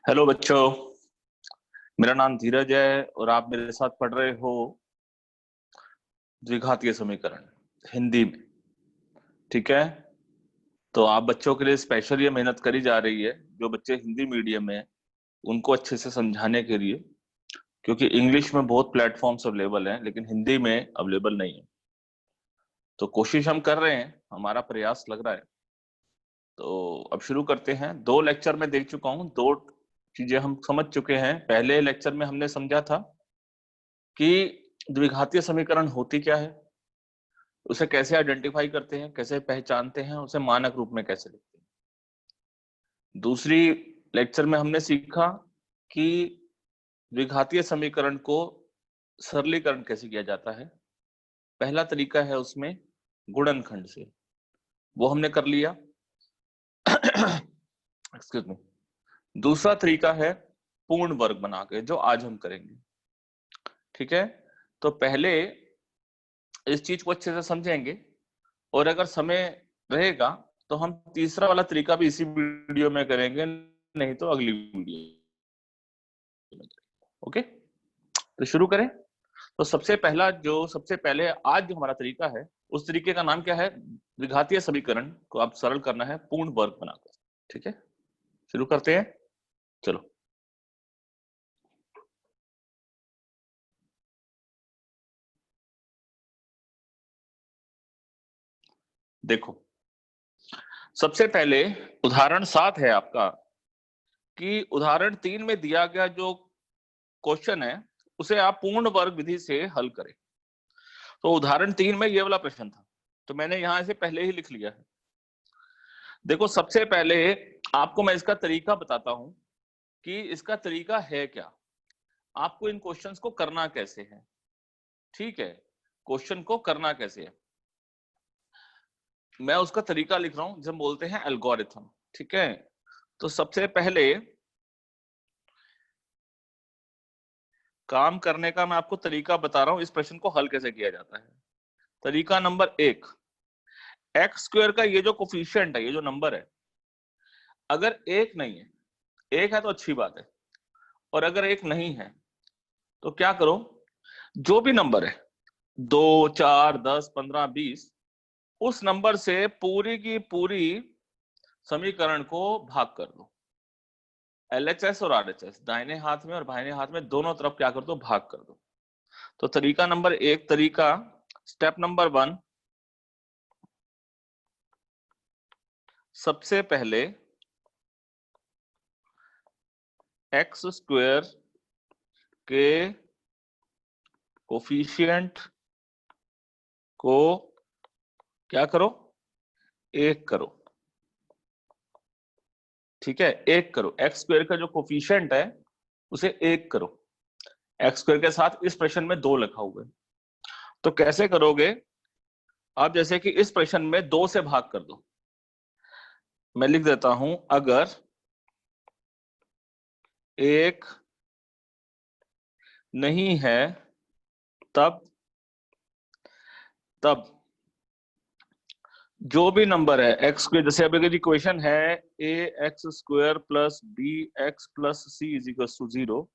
Hello बच्चों, मेरा नाम धीरज है और आप मेरे साथ पढ़ रहे हो द्विघातीय समीकरण हिंदी में। ठीक है, तो आप बच्चों के लिए स्पेशल ये मेहनत करी जा रही है जो बच्चे हिंदी मीडियम में हैं, उनको अच्छे से समझाने के लिए, क्योंकि इंग्लिश में बहुत प्लेटफॉर्म्स अवेलेबल हैं लेकिन हिंदी में अवेलेबल नहीं है। तो कोशिश हम कर रहे हैं, हमारा प्रयास लग रहा है। तो अब शुरू करते हैं। 2 लेक्चर में देख चुका हूँ, 2 चीजें हम समझ चुके हैं। पहले लेक्चर में हमने समझा था कि द्विघातीय समीकरण होती क्या है, उसे कैसे आइडेंटिफाई करते हैं, कैसे पहचानते हैं, उसे मानक रूप में कैसे लिखते हैं। दूसरी लेक्चर में हमने सीखा कि द्विघातीय समीकरण को सरलीकरण कैसे किया जाता है। पहला तरीका है उसमें गुणनखंड से, वो हमने कर लिया। Excuse me. दूसरा तरीका है पूर्ण वर्ग बना के, जो आज हम करेंगे। ठीक है, तो पहले इस चीज को अच्छे से समझेंगे और अगर समय रहेगा तो हम तीसरा वाला तरीका भी इसी वीडियो में करेंगे, नहीं तो अगली वीडियो में। ओके, तो शुरू करें। तो सबसे पहले आज जो हमारा तरीका है, उस तरीके का नाम क्या है? द्विघातीय समीकरण को आप सरल करना है पूर्ण वर्ग बनाकर। ठीक है, शुरू करते हैं। चलो, देखो, सबसे पहले उदाहरण 7 है आपका, कि उदाहरण 3 में दिया गया जो क्वेश्चन है उसे आप पूर्ण वर्ग विधि से हल करें। तो उदाहरण 3 में ये वाला प्रश्न था, तो मैंने यहां से पहले ही लिख लिया है। देखो, सबसे पहले आपको मैं इसका तरीका बताता हूं कि इसका तरीका है क्या, आपको इन क्वेश्चंस को करना कैसे है। ठीक है, क्वेश्चन को करना कैसे है, मैं उसका तरीका लिख रहा हूं, जब बोलते हैं एल्गोरिथम। ठीक है, तो सबसे पहले काम करने का मैं आपको तरीका बता रहा हूं, इस प्रश्न को हल कैसे किया जाता है। तरीका नंबर 1, एक्स स्क्वायर का ये जो कोफिशिएंट है, ये जो नंबर है, अगर एक नहीं है, एक है तो अच्छी बात है, और अगर एक नहीं है तो क्या करो, जो भी नंबर है 2, 4, 10, 15, 20, उस नंबर से पूरी की पूरी समीकरण को भाग कर दो। एलएचएस और आरएचएस दाहिने हाथ में और बाहिने हाथ में दोनों तरफ क्या कर दो, भाग कर दो। तो तरीका नंबर 1, स्टेप नंबर 1, सबसे पहले एक्स स्क्वायर के कोफिशिएंट को क्या करो, 1 करो। ठीक है, 1 करो। एक्स स्क्वायर का जो कोफिशिएंट है उसे 1 करो। एक्स स्क्वायर के साथ इस प्रश्न में 2 लिखा हुआ है, तो कैसे करोगे आप? जैसे कि इस प्रश्न में 2 से भाग कर दो। मैं लिख देता हूं, अगर 1 नहीं है तब जो भी नंबर है एक्स स्क्वायर, जैसे अब अगर इक्वेशन है A X squared plus B X plus C is equal to 0,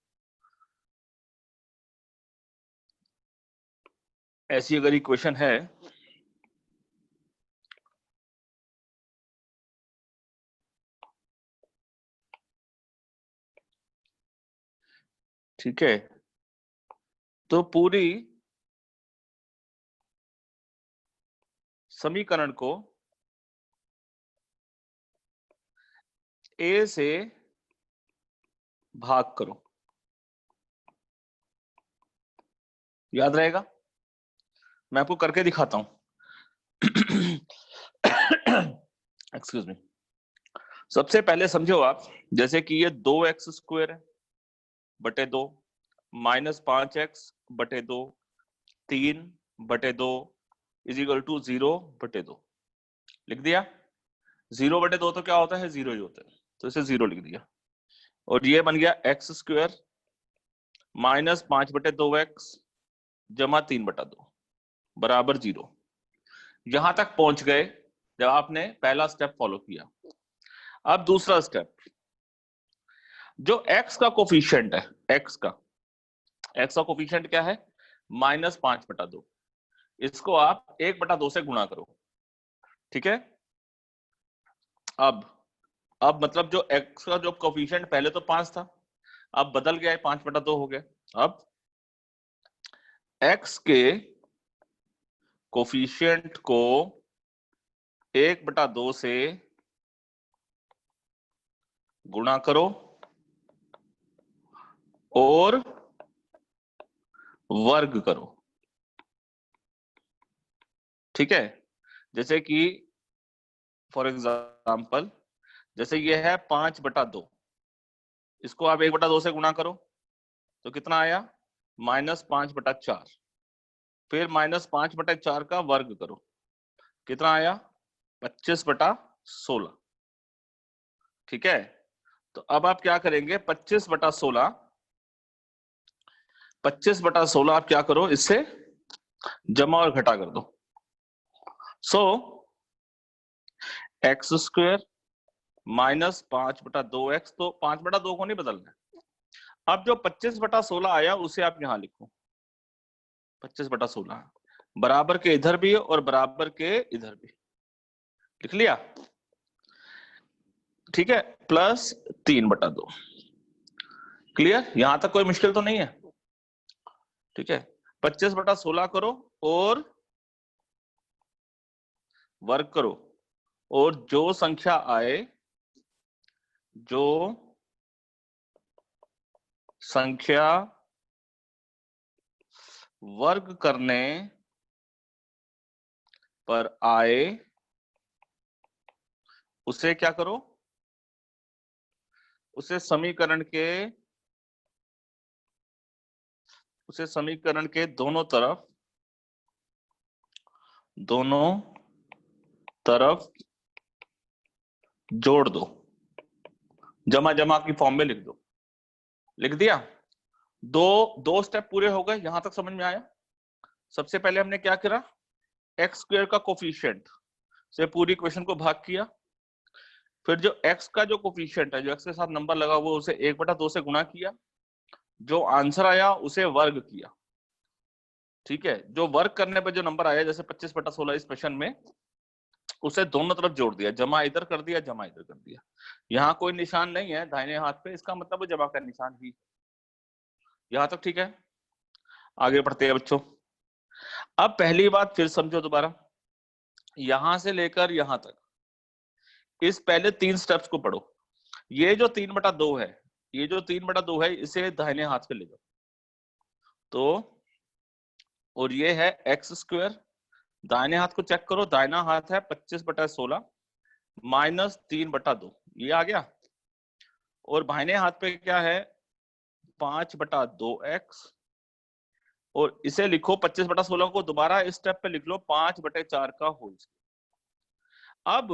ऐसी अगर इक्वेशन है, ठीक है, तो पूरी समीकरण को ए से भाग करो। याद रहेगा, मैं आपको करके दिखाता हूं। Excuse me. सबसे पहले समझो आप, जैसे कि ये 2x स्क्वायर है बटे 2, -5x बटे 2, 3 बटे 2 इज इक्वल टू 0 बटे 2। लिख दिया। 0 बटे 2 तो क्या होता है, 0 ही होता है, तो इसे 0 लिख दिया। और ये बन गया एक्स स्क्वायर -5 बटे 2x जमा 3 बटा 2 बराबर 0। यहां तक पहुंच गए जब आपने पहला स्टेप फॉलो किया। अब दूसरा स्टेप, जो x का कोफिशिएंट है, x का कोफिशिएंट क्या है? -5/2। इसको आप 1/2 से गुणा करो, ठीक है। अब मतलब जो x का जो कोफिशिएंट पहले तो 5 था, अब बदल गया है, 5/2 हो गया। अब x के कोफिशिएंट को 1/2 से गुणा करो और वर्ग करो, ठीक है। जैसे कि फॉर एग्जाम्पल, जैसे ये है 5/2, इसको आप 1/2 से गुणा करो तो कितना आया? -5/4। फिर -5/4 का वर्ग करो, कितना आया? 25/16, ठीक है। तो अब आप क्या करेंगे? 25/16 आप क्या करो, इससे जमा और घटा कर दो। सो x² -5/2x, तो 5/2 को नहीं बदलना है। अब जो 25/16 आया उसे आप यहां लिखो, 25/16 बराबर के इधर भी और बराबर के इधर भी लिख लिया, ठीक है। Plus 3/2, clear? यहां तक कोई मुश्किल तो नहीं है, ठीक है। 25/16 करो और वर्ग करो, और जो संख्या आए, जो संख्या वर्ग करने पर आए उसे क्या करो? उसे समीकरण के दोनों तरफ जोड़ दो, जमा की फॉर्म में लिख दो। लिख दिया? दो स्टेप पूरे हो गए, यहां तक समझ में आया? सबसे पहले हमने क्या करा? x² का कोफिशिएंट से पूरी इक्वेशन को भाग किया, फिर जो x का जो कोफिशिएंट है, जो x के साथ नंबर लगा हुआ, उसे 1/2 से गुणा किया, जो आंसर आया उसे वर्ग किया, ठीक है। जो वर्ग करने पर जो नंबर आया, जैसे 25/16 इस क्वेश्चन में, उसे दोनों तरफ जोड़ दिया, जमा इधर कर दिया, जमा इधर कर दिया। यहाँ कोई निशान नहीं है दाहिने हाथ पे, इसका मतलब जमा का निशान ही। यहां तक ठीक है? आगे बढ़ते हैं बच्चों। अब पहली बात फिर समझो दोबारा, यहां से लेकर यहां तक इस पहले 3 स्टेप्स को पढ़ो। ये जो 3/2 है, ये जो 3/2 है, इसे दाहिने हाथ पे ले जाओ तो, और ये है x², दाहिने हाथ को चेक करो, दाहिना हाथ है 25/16 -3/2, ये आ गया। और बाहिने हाथ पे क्या है? 5/2x, और इसे लिखो 25/16 को दोबारा इस स्टेप पे लिख लो 5/4 का होल स्क्वायर। अब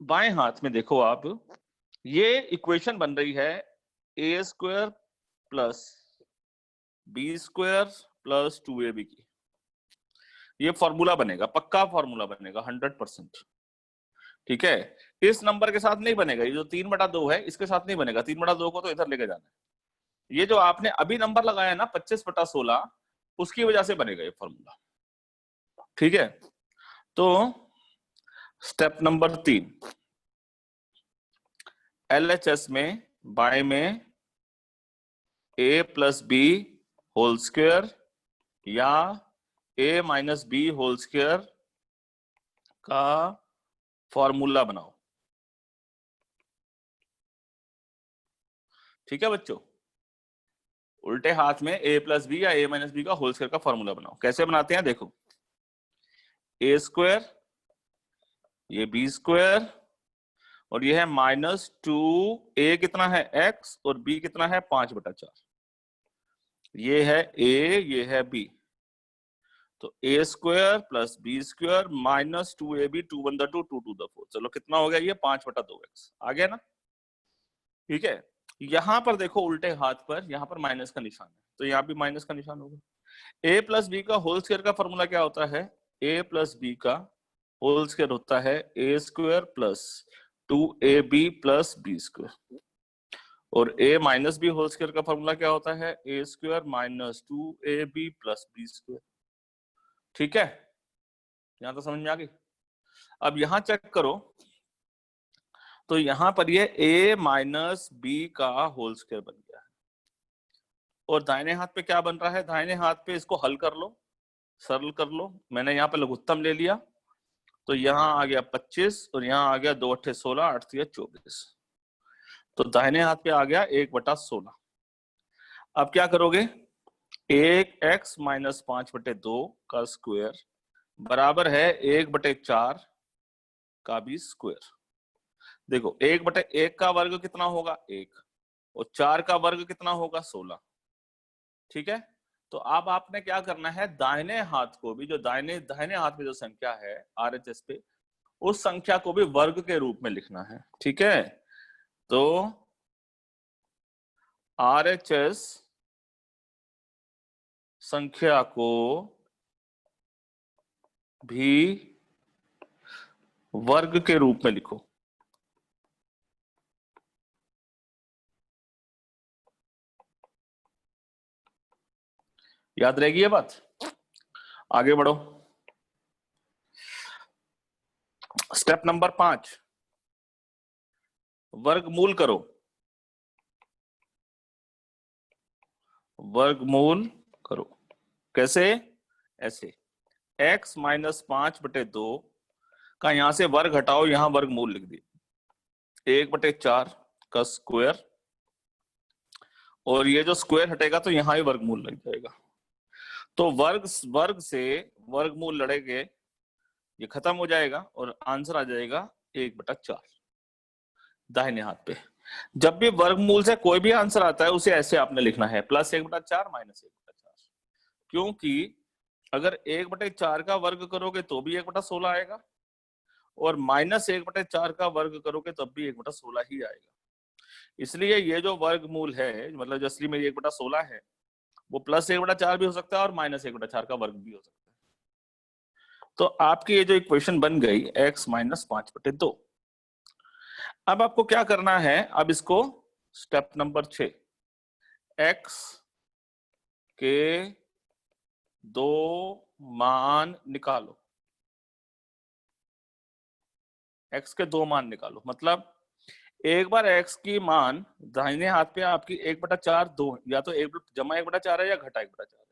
बाएं हाथ में देखो आप, ये इक्वेशन बन रही है a² + b² + 2ab की। ये फॉर्मूला बनेगा, पक्का फॉर्मूला बनेगा 100%, ठीक है। इस नंबर के साथ नहीं बनेगा, ये जो 3/2 है इसके साथ नहीं बनेगा, 3/2 को तो इधर लेके जाना है। ये जो आपने अभी नंबर लगाया ना 25/16, उसकी वजह से बनेगा ये फॉर्मूला, ठीक है। तो स्टेप नंबर 3, LHS में बाएं में a + b होल स्क्वायर या a - b होल स्क्वायर का फॉर्मूला बनाओ, ठीक है बच्चों। उल्टे हाथ में a + b या a - b का होल स्क्वायर का फॉर्मूला बनाओ। कैसे बनाते हैं देखो, a², ये b² और ये है -2, a कितना है x और b कितना है 5/4, ये है a, ये है b, तो a² + b² -2ab, 2 × 1 = 2, 2 × 2 = 4। चलो कितना हो गया ये? 5/2x आ गया ना, ठीक है। यहां पर देखो उल्टे हाथ पर, यहां पर माइनस का निशान है, तो यहां भी माइनस का निशान होगा। a + b का होल स्क्वायर का फॉर्मूला क्या होता है? a + b का होल स्क्वायर होता है a² + 2ab plus B square, और a minus B whole square का फॉर्मूला क्या होता है, a square minus 2ab plus B square. ठीक है, यहां तो समझ में आ गई। अब यहां चेक करो, तो यहां पर ये a माइनस बी का होल स्क्वायर बन गया है, और दाहिने हाथ पे क्या बन रहा है, दाहिने हाथ पे इसको हल कर लो, सरल कर लो। मैंने यहाँ पे लघुत्तम ले लिया, तो यहाँ आ गया 25 और यहाँ आ गया 2 अट्ठे 16, 8 तिया 24, तो दाहिने हाथ पे आ गया 1/16। अब क्या करोगे, 1x माइनस 5/2 का स्क्वायर बराबर है 1/4 का भी स्क्वायर। देखो 1/1 का वर्ग कितना होगा 1, और 4 का वर्ग कितना होगा 16। ठीक है, तो अब आपने क्या करना है, दाहिने हाथ को भी, जो दाहिने दाहिने हाथ में जो संख्या है RHS पे, उस संख्या को भी वर्ग के रूप में लिखना है। ठीक है, तो RHS संख्या को भी वर्ग के रूप में लिखो। याद रहेगी ये बात, आगे बढ़ो। स्टेप नंबर 5, वर्गमूल करो। वर्गमूल करो कैसे, ऐसे x माइनस 5/2 का यहां से वर्ग हटाओ, यहां वर्गमूल लिख दिए 1/4 का स्क्वायर, और ये जो स्क्वायर हटेगा तो यहां ही वर्गमूल लग जाएगा। तो वर्ग वर्ग से वर्गमूल लड़ेंगे, ये खत्म हो जाएगा और आंसर आ जाएगा 1/4 दाहिने हाथ पे। जब भी वर्गमूल से कोई भी आंसर आता है उसे ऐसे आपने लिखना है, प्लस 1/4 माइनस 1/4, क्योंकि अगर 1/4 का वर्ग करोगे तो भी 1/16 आएगा, और माइनस 1/4 का वर्ग करोगे तब भी 1/16 ही आएगा। इसलिए ये जो वर्गमूल है, मतलब जो असली में 1/16 है, वो प्लस 1/4 भी हो सकता है और माइनस 1/4 का वर्ग भी हो सकता है। तो आपकी ये जो इक्वेशन बन गई x माइनस 5/2। अब आपको क्या करना है, अब इसको स्टेप नंबर 6, x के 2 मान निकालो। x के 2 मान निकालो, मतलब एक बार x की मान दाहिने हाथ पे आपकी 1/4 2, या तो जमा 1/4 है या घटा 1/4 है।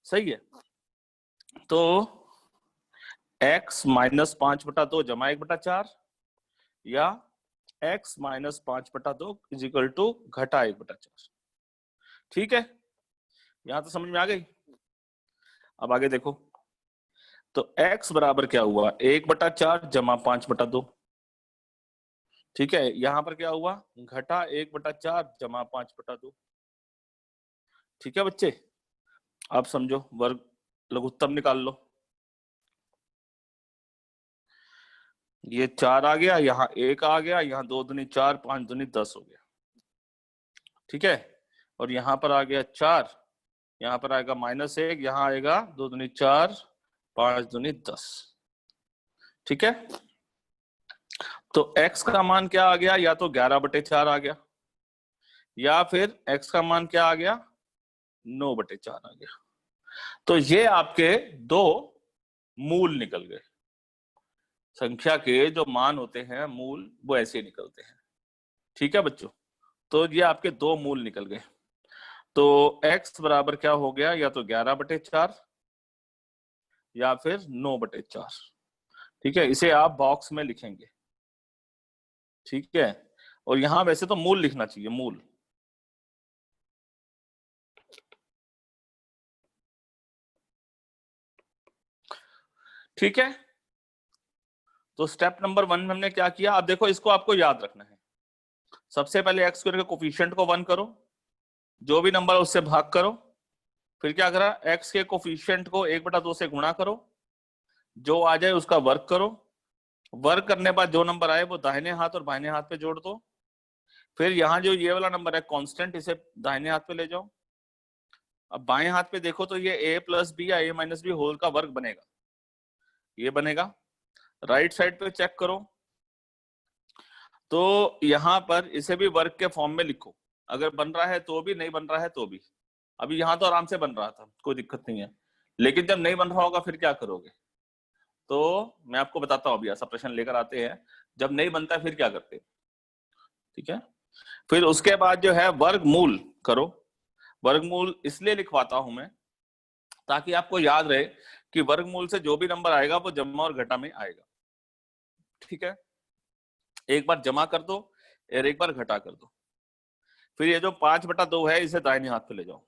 सही है, तो x माइनस 5/2 जमा 1/4, या x minus 5/2 is equal to घटा 1/4। ठीक है, यहां तो समझ में आ गई। अब आगे देखो, तो x बराबर क्या हुआ 1/4 जमा 5/2। ठीक है, यहां पर क्या हुआ घटा 1/4 जमा 5/2। ठीक है बच्चे, अब समझो, वर्ग लघुत्तम निकाल लो। ये 4 आ गया, यहाँ 1 आ गया, यहाँ 2 दूनी 4, 5 दूनी 10 हो गया। ठीक है, और यहाँ पर आ गया 4, यहाँ पर आएगा -1, यहाँ आएगा 2 दूनी 4, 5 दूनी 10। ठीक है, तो x का मान क्या आ गया, या तो 11/4 आ गया, या फिर x का मान क्या आ गया 9/4 आ गया। तो ये आपके 2 मूल निकल गए। संख्या के जो मान होते हैं मूल, वो ऐसे निकलते हैं। ठीक है बच्चों, तो ये आपके 2 मूल निकल गए। तो x बराबर क्या हो गया, या तो 11/4 या फिर 9/4। ठीक है, इसे आप बॉक्स में लिखेंगे। ठीक है, और यहां वैसे तो मूल लिखना चाहिए, मूल। ठीक है, तो स्टेप नंबर 1 में हमने क्या किया, अब देखो इसको आपको याद रखना है। सबसे पहले x स्क्वायर के कोफिशिएंट को 1 करो, जो भी नंबर है उससे भाग करो, फिर क्या करा, x के कोफिशिएंट को 1/2 से गुणा करो, जो आ जाए उसका वर्ग करो, वर्ग करने के बाद जो नंबर आए वो दाहिने हाथ और बाहिने हाथ पे जोड़ दो। फिर यहाँ जो ये वाला नंबर है कांस्टेंट, इसे दाहिने हाथ पे ले जाओ। अब बाएं हाथ पे देखो तो ये a प्लस बी या a माइनस बी होल का वर्ग बनेगा, ये बनेगा। राइट साइड पे चेक करो, तो यहाँ पर इसे भी वर्ग के फॉर्म में लिखो, अगर बन रहा है तो भी, नहीं बन रहा है तो भी। अभी यहाँ तो आराम से बन रहा था, कोई दिक्कत नहीं है, लेकिन जब नहीं बन रहा होगा फिर क्या करोगे? तो मैं आपको बताता हूँ, अभी ऐसा प्रश्न लेकर आते हैं, जब नहीं बनता फिर क्या करते हैं, ठीक है। फिर उसके बाद जो है वर्गमूल करो। वर्गमूल इसलिए लिखवाता हूं मैं ताकि आपको याद रहे कि वर्गमूल से जो भी नंबर आएगा वो जमा और घटा में आएगा, ठीक है। एक बार जमा कर दो और एक बार घटा कर दो। फिर ये जो 5/2 है इसे दाहिने हाथ पे ले जाओ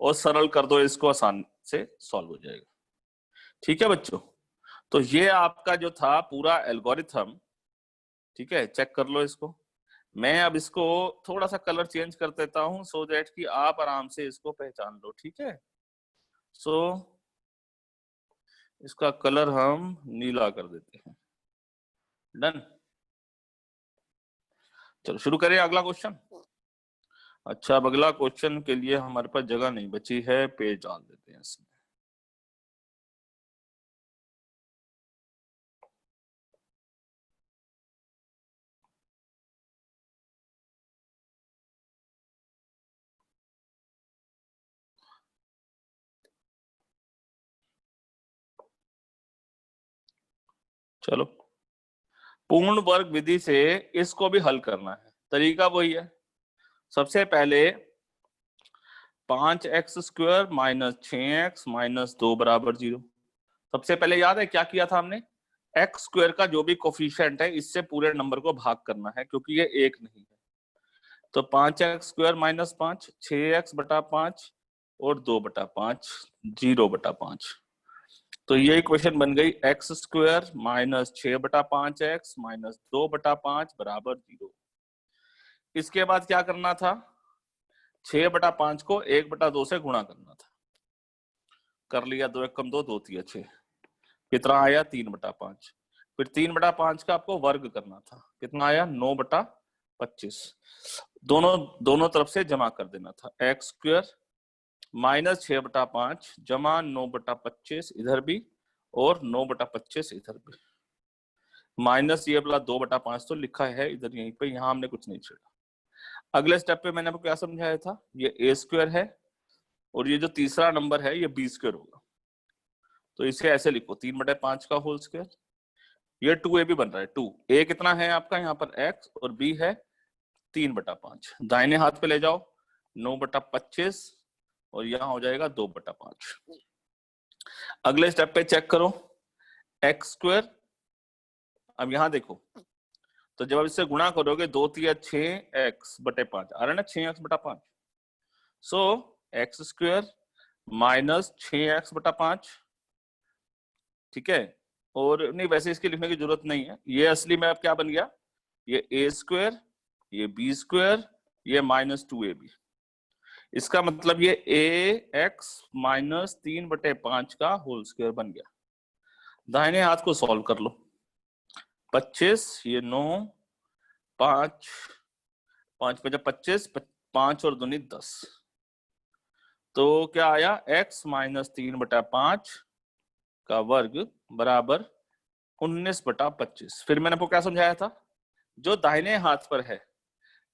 और सरल कर दो, इसको आसान से सॉल्व हो जाएगा, ठीक है बच्चों। तो ये आपका जो था पूरा एल्गोरिथम, ठीक है, चेक कर लो इसको। मैं अब इसको थोड़ा सा कलर चेंज कर देता हूं सो दैट कि आप आराम से इसको पहचान लो, ठीक है। सो इसका कलर हम नीला कर देते हैं, डन। चलो शुरू करें अगला क्वेश्चन। अच्छा, अब अगला क्वेश्चन के लिए हमारे पास जगह नहीं बची है, पेज डाल देते हैं इसमें। चलो, पूर्ण वर्ग विधि से इसको भी हल करना है। तरीका वही है, सबसे पहले 5x² - 6x - 2 = 0। सबसे पहले याद है क्या किया था हमने? x² का जो भी कोफिशिएंट है इससे पूरे नंबर को भाग करना है, क्योंकि ये एक नहीं है। तो 5x² - 5, 6x/5 और 2/5, 0/5। तो ये इक्वेशन बन गई x² - 6/5x - 2/5 = 0। इसके बाद क्या करना था? 6/5 को 1/2 से गुणा करना था। कर लिया, 2 × 2 = 2 × 3 = 6। कितना आया? 3/5। फिर 3/5 का आपको वर्ग करना था, कितना आया? 9/25। दोनों दोनों तरफ से जमा कर देना था। x² - 6/5 जमा 9/25 इधर भी और 9/25 इधर भी, माइनस ये वाला 2/5 तो लिखा है इधर यहीं पे, यहां हमने कुछ नहीं छेड़ा। अगले स्टेप पे मैंने आपको क्या समझाया था? ये a² है और ये जो तीसरा नंबर है ये b² होगा। तो इसे ऐसे लिखो, 3/5 का होल स्क्वायर। ये 2a भी बन रहा है। 2a कितना है आपका यहाँ पर? x, और b है 3/5। दाहिने हाथ पे ले जाओ, 9/25 और यहाँ हो जाएगा 2/5। अगले स्टेप पे चेक करो, x²। अब यहाँ देखो, तो जब आप इससे गुणा करोगे 2 × 3 = 6x/5 आ रहा है ना, 6x/5। सो x² - 6x/5, ठीक है। और नहीं, वैसे इसके लिखने की जरूरत नहीं है, ये असली में अब क्या बन गया? ये a², ये b², ये -2ab। इसका मतलब ये ax - 3/5 का होल स्क्वायर बन गया। दाहिने हाथ को सॉल्व कर लो। 25, ये 9, 5, 5 × 25, 5 और 2 = 10। तो क्या आया? x - 3/5 का वर्ग बराबर 19/25। फिर मैंने आपको क्या समझाया था? जो दाहिने हाथ पर है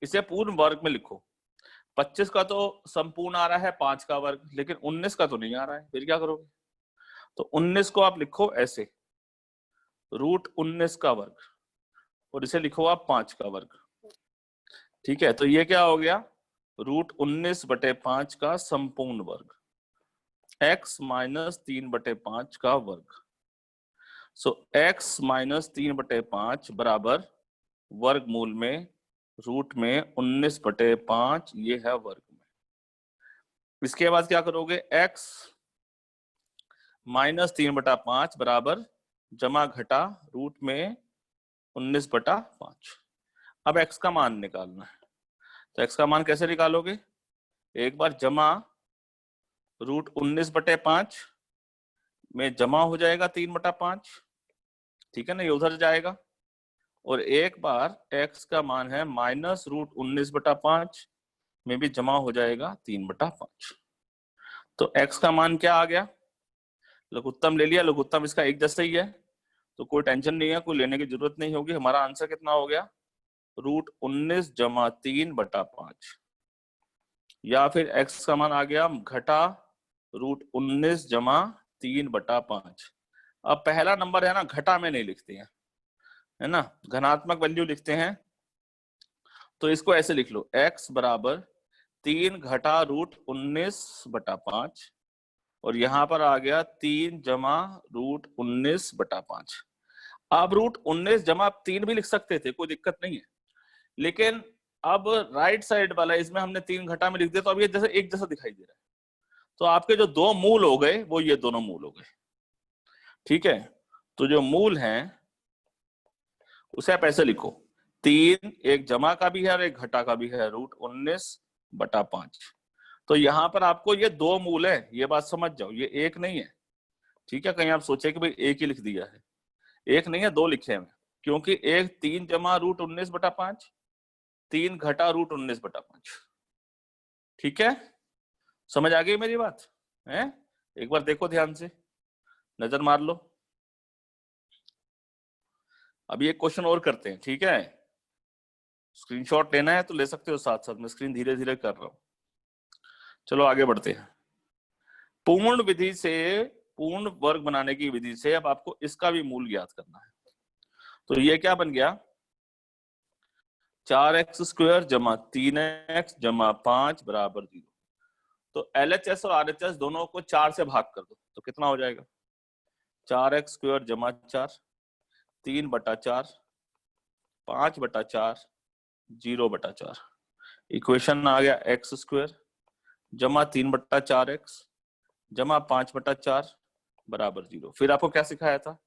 इसे पूर्ण वर्ग में लिखो। 25 का तो संपूर्ण आ रहा है 5 का वर्ग, लेकिन 19 का तो नहीं आ रहा है, फिर क्या करोगे? तो 19 को आप लिखो ऐसे, √19 का वर्ग, और इसे लिखो आप 5 का वर्ग, ठीक है। तो ये क्या हो गया? √19/5 का संपूर्ण वर्ग, x - 3/5 का वर्ग। सो x - 3/5 बराबर वर्गमूल में रूट में 19/5, ये है वर्ग में। इसके बाद क्या करोगे? x - 3/5 बराबर जमा घटा रूट में 19/5। अब x का मान निकालना है, तो x का मान कैसे निकालोगे? एक बार जमा √19/5 में जमा हो जाएगा 3/5, ठीक है ना, ये उधर जाएगा। और एक बार x का मान है -√19/5 में भी जमा हो जाएगा 3/5। तो x का मान क्या आ गया? लघुत्तम ले लिया, लघुत्तम इसका एक जैसा ही है, तो कोई टेंशन नहीं है, कोई लेने की जरूरत नहीं होगी। हमारा आंसर कितना हो गया? रूट 19 जमा 3/5, या फिर x का मान आ गया घटा रूट 19 जमा 3/5। अब पहला नंबर है ना, घटा में नहीं लिखते हैं, है ना, धनात्मक वैल्यू लिखते हैं। तो इसको ऐसे लिख लो, x बराबर 3 घटा रूट 19/5, और यहां पर आ गया 3 जमा रूट 19/5। आप रूट 19 जमा 3 भी लिख सकते थे, कोई दिक्कत नहीं है, लेकिन अब राइट साइड वाला इसमें हमने 3 घटा में लिख दिया, तो अब ये जैसे एक जैसा दिखाई दे रहा है। तो आपके जो दो मूल हो गए वो ये दोनों मूल हो गए, ठीक है। तो जो मूल हैं उसे आप ऐसे लिखो, 3 एक जमा का भी है और एक घटा का भी है, रूट 19/5। तो यहां पर आपको ये दो मूल है, ये बात समझ जाओ, ये एक नहीं है, ठीक है। कहीं आप सोचे कि भाई एक ही लिख दिया है, एक नहीं है, दो लिखे हैं, क्योंकि एक 3 जमा रूट 19/5, 3 घटा रूट 19/5, ठीक है। समझ आ गई मेरी बात है? एक बार देखो ध्यान से, नजर मार लो। अभी एक क्वेश्चन और करते हैं, ठीक है। स्क्रीनशॉट लेना है तो ले सकते हो साथ साथ, मैं स्क्रीन धीरे धीरे कर रहा हूं। चलो आगे बढ़ते हैं। पूर्ण विधि से, पूर्ण वर्ग बनाने की विधि से अब आपको इसका भी मूल ज्ञात करना है। तो ये क्या बन गया, 4x² जमा 3x जमा 5 बराबर 0। तो LHS और RHS दोनों को 4 से भाग कर दो, तो कितना हो जाएगा, 4x² जमा 4, 3/4, 5/4, 0/4। इक्वेशन आ गया x² जमा 3/4x जमा 5/4 बराबर 0। फिर आपको क्या सिखाया था,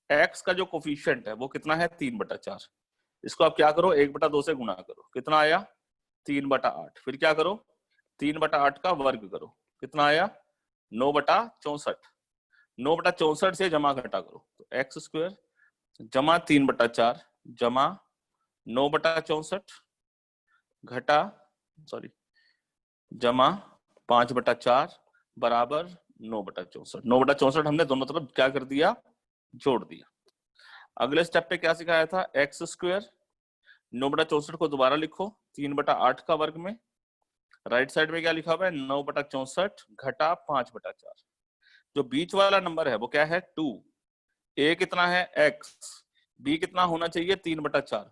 x का जो कोफिशिएंट है वो कितना है, 3/4। इसको आप क्या करो, 1/2 से गुणा करो, कितना आया, 3/8। फिर क्या करो, 3/8 का वर्ग करो, कितना आया, 9/64। 9/64 से जमा घटा करो, तो x² जमा 3/4 जमा 9/64 घटा, सॉरी, जमा 5/4 बराबर 9/64। 9/64 हमने दोनों तरफ क्या कर दिया, जोड़ दिया। अगले स्टेप पे क्या सिखाया था, x², 9/64 को दोबारा लिखो 3/8 का वर्ग में, राइट साइड में क्या लिखा हुआ है, 9/64 घटा 5/4। जो बीच वाला नंबर है वो क्या है, 2। a कितना है, x, b कितना होना चाहिए, 3/4।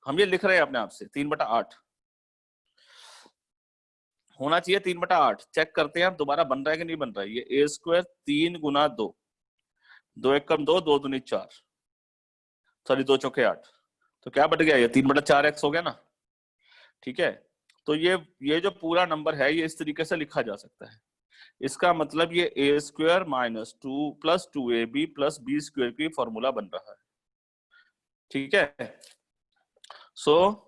हम ये लिख रहे हैं अपने आप से, 3/8 होना चाहिए, 3/8। चेक करते हैं आप दोबारा बन रहा है कि नहीं बन रहा है। ये a² 3 गुना 2, 2 1 कम 2, 2 दूनी 4, सॉरी 2 चौके 8, तो क्या बट गया, ये 3/4x हो गया ना, ठीक है। तो ये जो पूरा नंबर है ये इस तरीके से लिखा जा सकता है। इसका मतलब ये a² minus 2 plus 2ab plus b² की फॉर्मूला बन रहा है, ठीक है। सो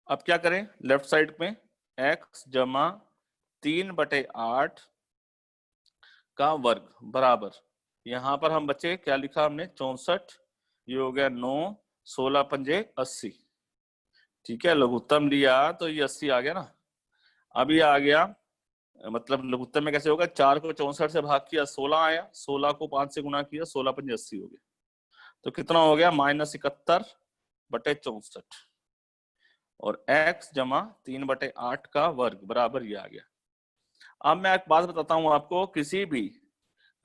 अब क्या करें, लेफ्ट साइड में x जमा 3/8 का वर्ग बराबर, यहां पर हम बचे क्या लिखा हमने, 64, ये हो गया 9, 16 पंजे 80, ठीक है। लघुत्तम लिया तो ये 80 आ गया ना। अब ये आ गया, मतलब लघुत्तम में कैसे होगा, 4 को 64 से भाग किया 16 आया, 16 को 5 से गुणा किया 16 पंजे 80 हो गया, तो कितना हो गया, -71/64, और x जमा 3/8 का वर्ग बराबर ये आ गया। अब मैं एक बात बताता हूं आपको, किसी भी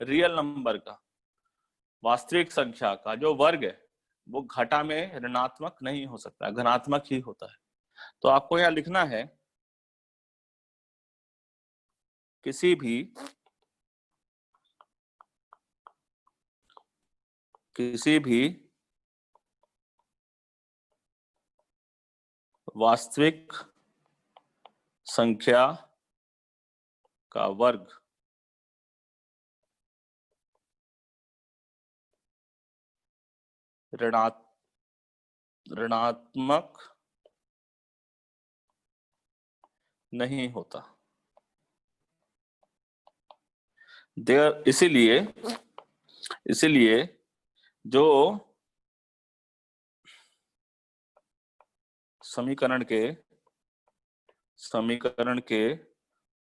रियल नंबर का, वास्तविक संख्या का जो वर्ग है वो घटा में ऋणात्मक नहीं हो सकता, धनात्मक ही होता है। तो आपको यहां लिखना है, किसी भी वास्तविक संख्या का वर्ग ऋणात्मक नहीं होता। देयर इसीलिए जो समीकरण के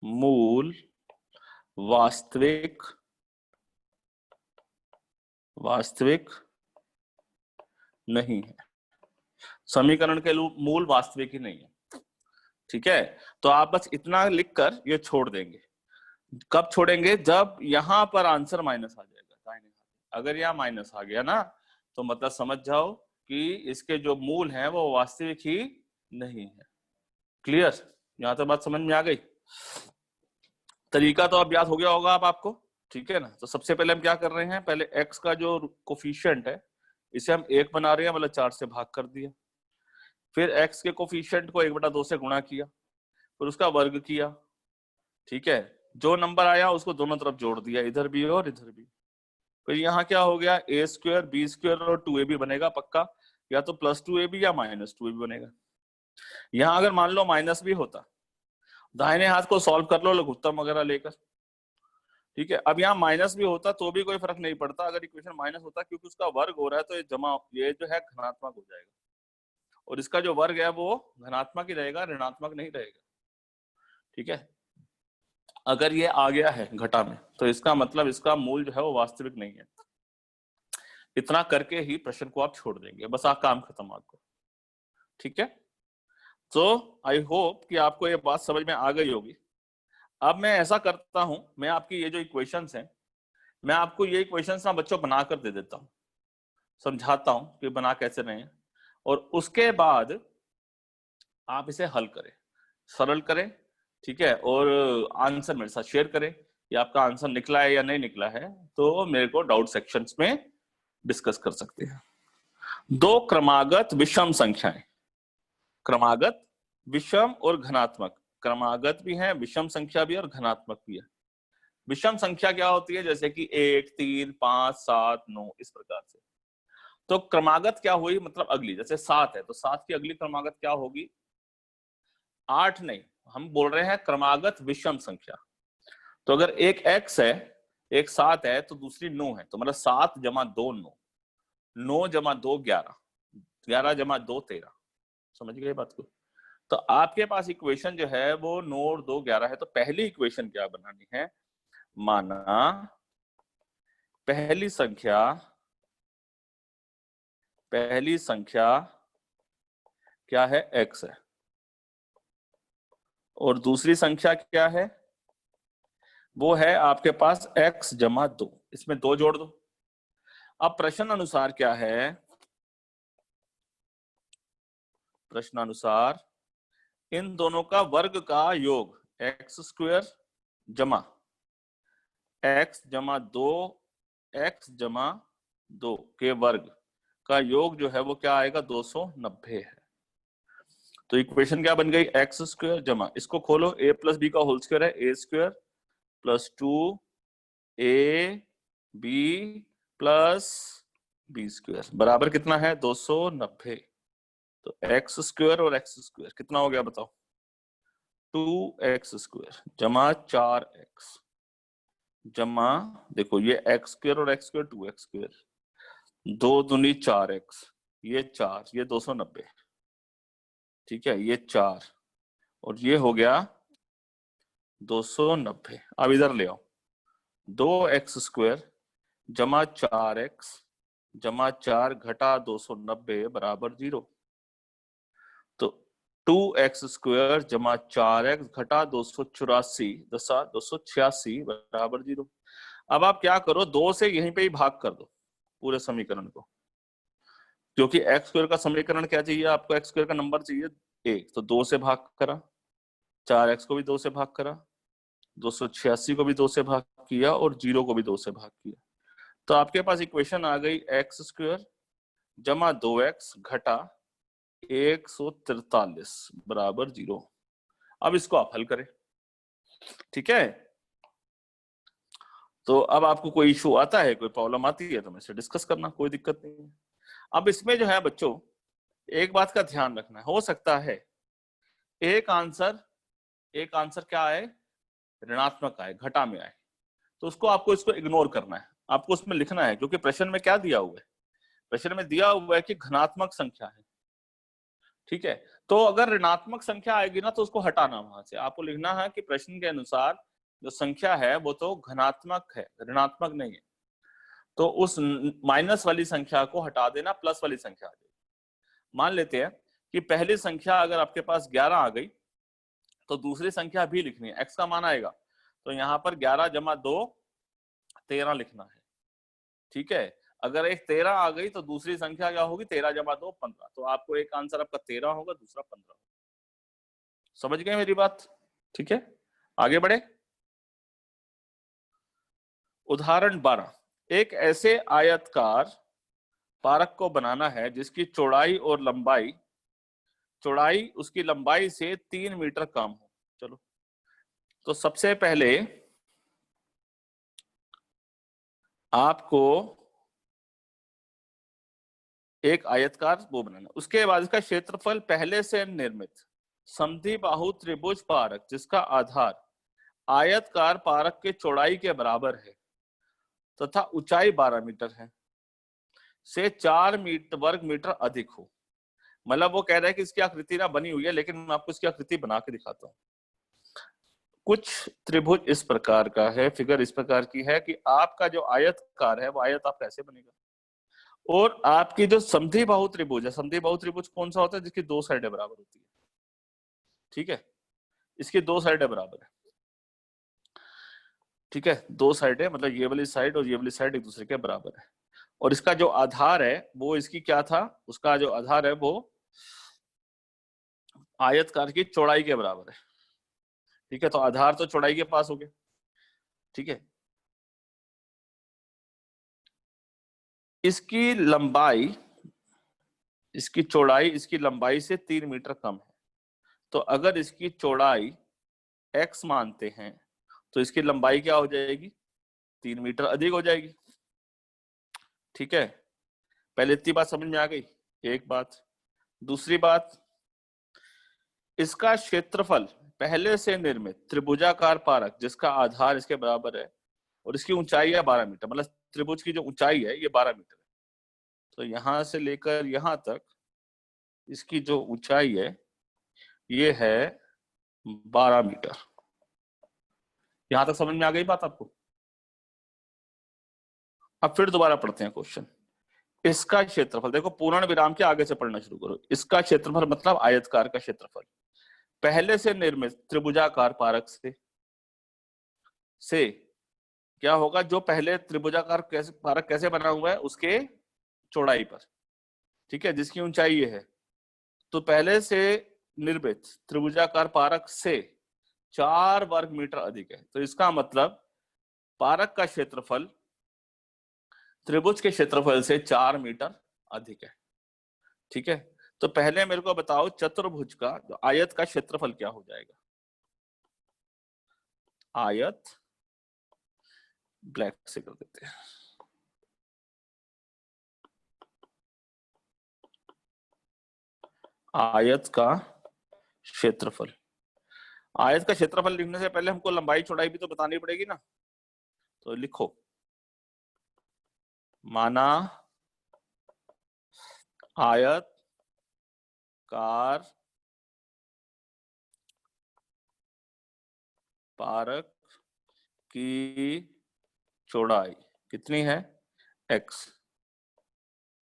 मूल वास्तविक नहीं है, समीकरण के मूल वास्तविक ही नहीं है। ठीक है, तो आप बस इतना लिखकर ये छोड़ देंगे। कब छोड़ेंगे? जब यहां पर आंसर माइनस आ जाएगा दाहिने हाथ। अगर यहाँ माइनस आ गया ना तो मतलब समझ जाओ कि इसके जो मूल हैं वो वास्तविक ही नहीं है। क्लियर? यहां तक बात समझ में आ गई? तरीका तो अब याद हो गया होगा अब आपको। ठीक है ना? तो सबसे पहले हम क्या कर रहे हैं, पहले x का जो कोफिशिएंट है इसे हम 1 बना रहे हैं, मतलब 4 से भाग कर दिया। फिर x के कोफिशिएंट को 1/2 से गुणा किया, फिर उसका वर्ग किया। ठीक है, जो नंबर आया उसको दोनों तरफ जोड़ दिया, इधर भी और इधर भी। फिर यहाँ क्या हो गया, a² b² और 2ab बनेगा पक्का, या तो +2ab या -2ab बनेगा। यहाँ अगर मान लो माइनस भी होता, दाहिने हाथ को सॉल्व कर लो लघुत्तम वगैरह लेकर। ठीक है, अब यहाँ माइनस भी होता तो भी कोई फर्क नहीं पड़ता अगर इक्वेशन माइनस होता, क्योंकि उसका वर्ग हो रहा है तो ये जो है धनात्मक हो जाएगा, और इसका जो वर्ग है वो धनात्मक ही रहेगा, ऋणात्मक नहीं रहेगा। ठीक है, अगर ये आ गया है घटा में तो इसका मतलब इसका मूल जो है वो वास्तविक नहीं है। इतना करके ही प्रश्न को आप छोड़ देंगे, बस आप काम खत्म आपको। ठीक है, तो आई होप कि आपको ये बात समझ में आ गई होगी। अब मैं ऐसा करता हूं, मैं आपकी ये जो इक्वेशंस हैं, मैं आपको ये इक्वेशंस ना बच्चों बना कर दे देता हूं, समझाता हूं कि बना कैसे रहे हैं, और उसके बाद आप इसे हल करें, सरल करें। ठीक है, और आंसर मेरे साथ शेयर करें कि आपका आंसर निकला है या नहीं निकला है, तो मेरे को डाउट सेक्शंस में डिस्कस कर सकते हैं। दो क्रमागत विषम संख्याएं, क्रमागत विषम और घनात्मक, क्रमागत भी है, विषम संख्या भी और घनात्मक भी है। विषम संख्या क्या होती है, जैसे कि 1, 3, 5, 7, 9 इस प्रकार से। तो क्रमागत क्या हुई, मतलब अगली, जैसे 7 है तो 7 की अगली क्रमागत क्या होगी, 8 नहीं, हम बोल रहे हैं क्रमागत विषम संख्या। तो अगर एक x है, एक 7 है तो दूसरी 9 है, तो मतलब 7 जमा 2 9, 9 जमा 2 11, 11 जमा 2 13। समझ गए बात को? तो आपके पास इक्वेशन जो है वो 9 और 2 11 है। तो पहली इक्वेशन क्या बनानी है, माना पहली संख्या क्या है, x है, और दूसरी संख्या क्या है, वो है आपके पास x जमा 2, इसमें 2 जोड़ दो। अब प्रश्नानुसार क्या है, प्रश्नानुसार इन दोनों का वर्ग का योग x² जमा x जमा 2 x जमा 2 के वर्ग का योग जो है वो क्या आएगा, 290 है। तो इक्वेशन क्या बन गई, x² जमा, इसको खोलो, a + b का होल स्क्वायर है, a² + 2ab + b² बराबर कितना है, 290। तो x² और x² कितना हो गया बताओ, 2x² जमा 4x जमा, देखो ये x² और x² 2x², 2 दूनी 4x, ये 4, ये 290। ठीक है, ये 4 और ये हो गया 290। अब इधर ले आओ, 2x² जमा 4x जमा 4 घटा 290 बराबर 0। तो 2x² जमा 4x घटा 284 286 बराबर 0। अब आप क्या करो, 2 से यहीं पे ही भाग कर दो पूरे समीकरण को, क्योंकि x² का समीकरण क्या चाहिए आपको, x² का नंबर चाहिए 1, तो 2 से भाग करा, 4x को भी 2 से भाग करा, 286 को भी 2 से भाग किया, और 0 को भी 2 से भाग किया। तो आपके पास इक्वेशन आ गई x² जमा 2x घटा 143 बराबर 0। अब इसको आप हल करें। ठीक है, तो अब आपको कोई इशू आता है, कोई प्रॉब्लम आती है तो मुझसे डिस्कस करना, कोई दिक्कत नहीं है। अब इसमें जो है बच्चों एक बात का ध्यान रखना है, हो सकता है एक आंसर क्या आए, ऋणात्मक आए, घटा में आए, तो उसको आपको इसको इग्नोर करना है, आपको उसमें लिखना है, क्योंकि प्रश्न में क्या दिया हुआ है, प्रश्न में दिया हुआ है कि घनात्मक संख्या है। ठीक है, तो अगर ऋणात्मक संख्या आएगी ना तो उसको हटाना, वहां से आपको लिखना है कि प्रश्न के अनुसार जो संख्या है वो तो घनात्मक है, ऋणात्मक नहीं है। तो उस माइनस वाली संख्या को हटा देना, प्लस वाली संख्या आ जाएगी। मान लेते हैं कि पहली संख्या अगर आपके पास 11 आ गई तो दूसरी संख्या भी लिखनी है, x का मान आएगा, तो यहाँ पर 11 जमा 2 13 लिखना है। ठीक है, अगर एक 13 आ गई तो दूसरी संख्या क्या होगी, 13 जमा 2 15। तो आपको एक आंसर आपका 13 होगा, दूसरा 15। समझ गए मेरी बात? ठीक है, आगे बढ़े। उदाहरण 12, एक ऐसे आयतकार पारक को बनाना है जिसकी चौड़ाई और लंबाई, चौड़ाई उसकी लंबाई से 3 मीटर कम हो। चलो, तो सबसे पहले आपको एक आयतकार वो बनाना, उसके बाद इसका क्षेत्रफल पहले से निर्मित समद्विबाहु त्रिभुज पारक जिसका आधार आयतकार पारक के चौड़ाई के बराबर है तथा ऊंचाई 12 मीटर है से 4 वर्ग मीटर अधिक हो। मतलब वो कह रहा है कि इसकी आकृति ना बनी हुई है, लेकिन मैं आपको इसकी आकृति बना के दिखाता हूँ। कुछ त्रिभुज इस प्रकार का है, फिगर इस प्रकार की है कि आपका जो आयतकार है वो आयत आपका ऐसे बनेगा, और आपकी जो समद्विबाहु त्रिभुज है, समद्विबाहु त्रिभुज कौन सा होता है, जिसकी दो साइडें बराबर होती है। ठीक है, इसकी दो साइडें बराबर है। ठीक है, दो साइडें मतलब ये वाली साइड और ये वाली साइड एक दूसरे के बराबर है, और इसका जो आधार है वो इसकी क्या था, उसका जो आधार है वो आयतकार की चौड़ाई के बराबर है। ठीक है, तो आधार तो चौड़ाई के पास हो गया। ठीक है, इसकी लंबाई, इसकी चौड़ाई इसकी लंबाई से 3 मीटर कम है, तो अगर इसकी चौड़ाई x मानते हैं तो इसकी लंबाई क्या हो जाएगी, 3 मीटर अधिक हो जाएगी। ठीक है, पहले इतनी बात समझ में आ गई, एक बात। दूसरी बात, इसका क्षेत्रफल पहले से निर्मित त्रिभुजाकार पारक जिसका आधार इसके बराबर है और इसकी ऊंचाई है 12 मीटर, मतलब त्रिभुज की जो ऊंचाई है ये 12 मीटर है, तो यहां से लेकर यहां तक इसकी जो ऊंचाई है ये है 12 मीटर। यहां तक समझ में आ गई बात आपको? अब फिर दोबारा पढ़ते हैं क्वेश्चन। इसका क्षेत्रफल, देखो पूर्ण विराम के आगे से पढ़ना शुरू करो। इसका क्षेत्रफल मतलब आयतकार का क्षेत्रफल पहले से निर्मित त्रिभुजाकार पारक से क्या होगा, जो पहले त्रिभुजाकार पारक कैसे बना हुआ है उसके चौड़ाई पर। ठीक है, जिसकी ऊंचाई ये है, तो पहले से निर्मित त्रिभुजाकार पारक से 4 वर्ग मीटर अधिक है, तो इसका मतलब पारक का क्षेत्रफल त्रिभुज के क्षेत्रफल से 4 मीटर अधिक है। ठीक है, तो पहले मेरे को बताओ चतुर्भुज का आयत का क्षेत्रफल क्या हो जाएगा। आयत ब्लैक से कर देते हैं। आयत का क्षेत्रफल, आयत का क्षेत्रफल लिखने से पहले हमको लंबाई चौड़ाई भी तो बतानी पड़ेगी ना, तो लिखो माना आयत कार पारक की चौड़ाई कितनी है, x,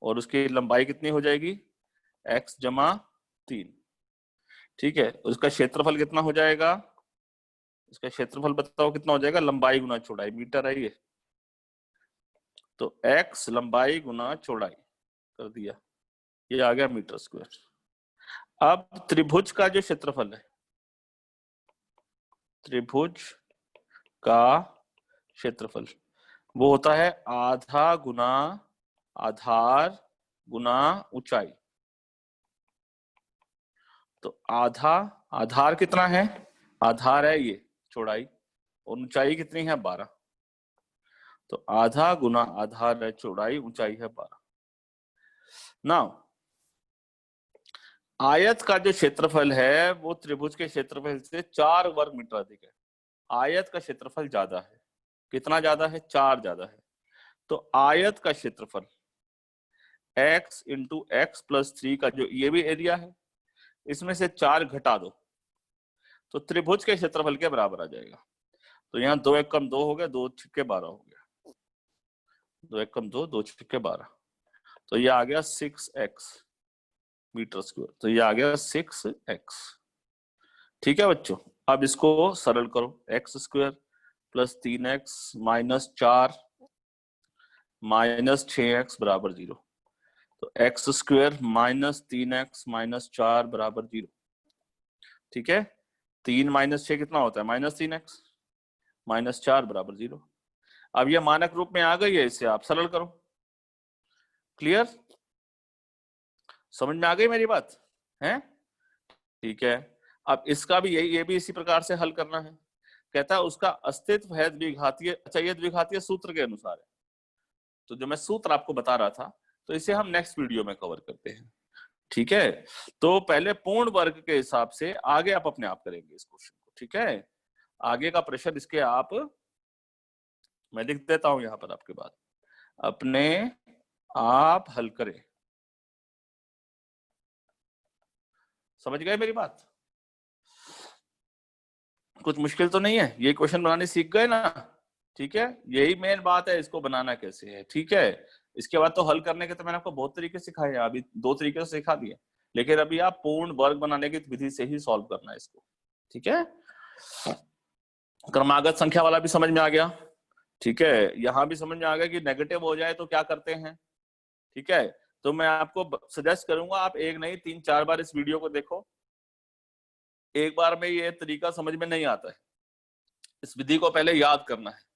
और उसकी लंबाई कितनी हो जाएगी, x जमा 3। ठीक है, उसका क्षेत्रफल कितना हो जाएगा, इसका क्षेत्रफल बताओ कितना हो जाएगा, लंबाई गुना चौड़ाई, मीटर है ये, तो x लंबाई गुना चौड़ाई कर दिया, ये आ गया मीटर स्क्वायर। अब त्रिभुज का जो क्षेत्रफल है, त्रिभुज का क्षेत्रफल वो होता है आधा गुना आधार गुना ऊंचाई। तो आधा, आधार कितना है, आधार है ये चौड़ाई, और ऊंचाई कितनी है 12, तो आधा गुना आधार है चौड़ाई, ऊंचाई है 12। नाउ आयत का जो क्षेत्रफल है वो त्रिभुज के क्षेत्रफल से 4 वर्ग मीटर अधिक है। आयत का क्षेत्रफल ज्यादा है, कितना ज्यादा है, 4 ज्यादा है, तो आयत का क्षेत्रफल x इंटू एक्स प्लस 3 का जो ये भी एरिया है, इसमें से 4 घटा दो तो त्रिभुज के क्षेत्रफल के बराबर आ जाएगा। तो यहाँ 2 एक कम 2 हो गया, 2 छिक्के 12 हो गया, 2 एकम 2, 2 छक्के 12, तो ये आ गया 6x मीटर स्क्वायर, तो ये आ गया 6x। ठीक है बच्चों, अब इसको सरल करो, x squared plus 3x minus 4 minus 6x बराबर 0। तो x square minus 3x minus 4 बराबर 0। ठीक है, 3 माइनस 6 कितना होता है, माइनस 3x माइनस 4 बराबर 0। अब ये मानक रूप में आ गई है, इसे आप सरल करो। क्लियर, समझ में आ गई मेरी बात है? ठीक है, अब इसका भी यही, ये भी इसी प्रकार से हल करना है। कहता है उसका अस्तित्व है द्विघातीय, अच्छा ये द्विघातीय सूत्र के अनुसार है, तो जो मैं सूत्र आपको बता रहा था, तो इसे हम नेक्स्ट वीडियो में कवर करते हैं। ठीक है, तो पहले पूर्ण वर्ग के हिसाब से आगे आप अपने आप करेंगे इस क्वेश्चन को। ठीक है, आगे का प्रश्न इसके आप, मैं लिख देता हूं यहां पर आपके बाद, अपने आप हल करें। समझ गए मेरी बात? कुछ मुश्किल तो नहीं है, ये क्वेश्चन बनाने सीख गए ना? ठीक है, यही मेन बात है, इसको बनाना कैसे है। ठीक है, इसके बाद तो हल करने के तो मैंने आपको बहुत तरीके सिखाए हैं, अभी 2 तरीके से सिखा दिए, लेकिन अभी आप पूर्ण वर्ग बनाने की विधि से ही सॉल्व करना है इसको। ठीक है, क्रमागत संख्या वाला भी समझ में आ गया। ठीक है, यहां भी समझ में आ गया कि नेगेटिव हो जाए तो क्या करते हैं। ठीक है, तो मैं आपको सजेस्ट करूंगा आप एक नहीं 3-4 बार इस वीडियो को देखो। एक बार में ये तरीका समझ में नहीं आता है, इस विधि को पहले याद करना है।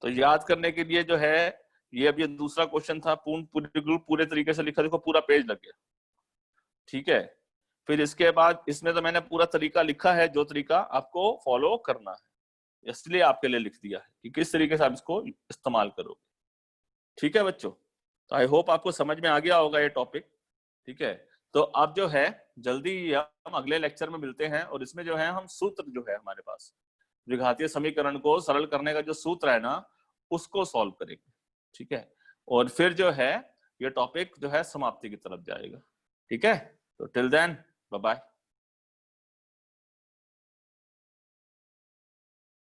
तो याद करने के लिए जो है, ये अब ये दूसरा क्वेश्चन था, पूरे तरीके से लिखा, देखो पूरा पेज लग गया। ठीक है, फिर इसके बाद इसमें तो मैंने पूरा तरीका लिखा है, जो तरीका आपको फॉलो करना है, इसलिए आपके लिए लिख दिया है कि किस तरीके से आप इसको इस्तेमाल करोगे। ठीक है बच्चों, तो आई होप आपको समझ में आ गया होगा ये टॉपिक। ठीक है, तो अब जो है जल्दी हम अगले लेक्चर में मिलते हैं, और इसमें जो है हम सूत्र जो है हमारे पास द्विघातीय समीकरण को सरल करने का जो सूत्र है ना, उसको सॉल्व करेंगे। ठीक है, और फिर जो है ये टॉपिक जो है समाप्ति की तरफ जाएगा। ठीक है, तो टिल देन बाय बाय।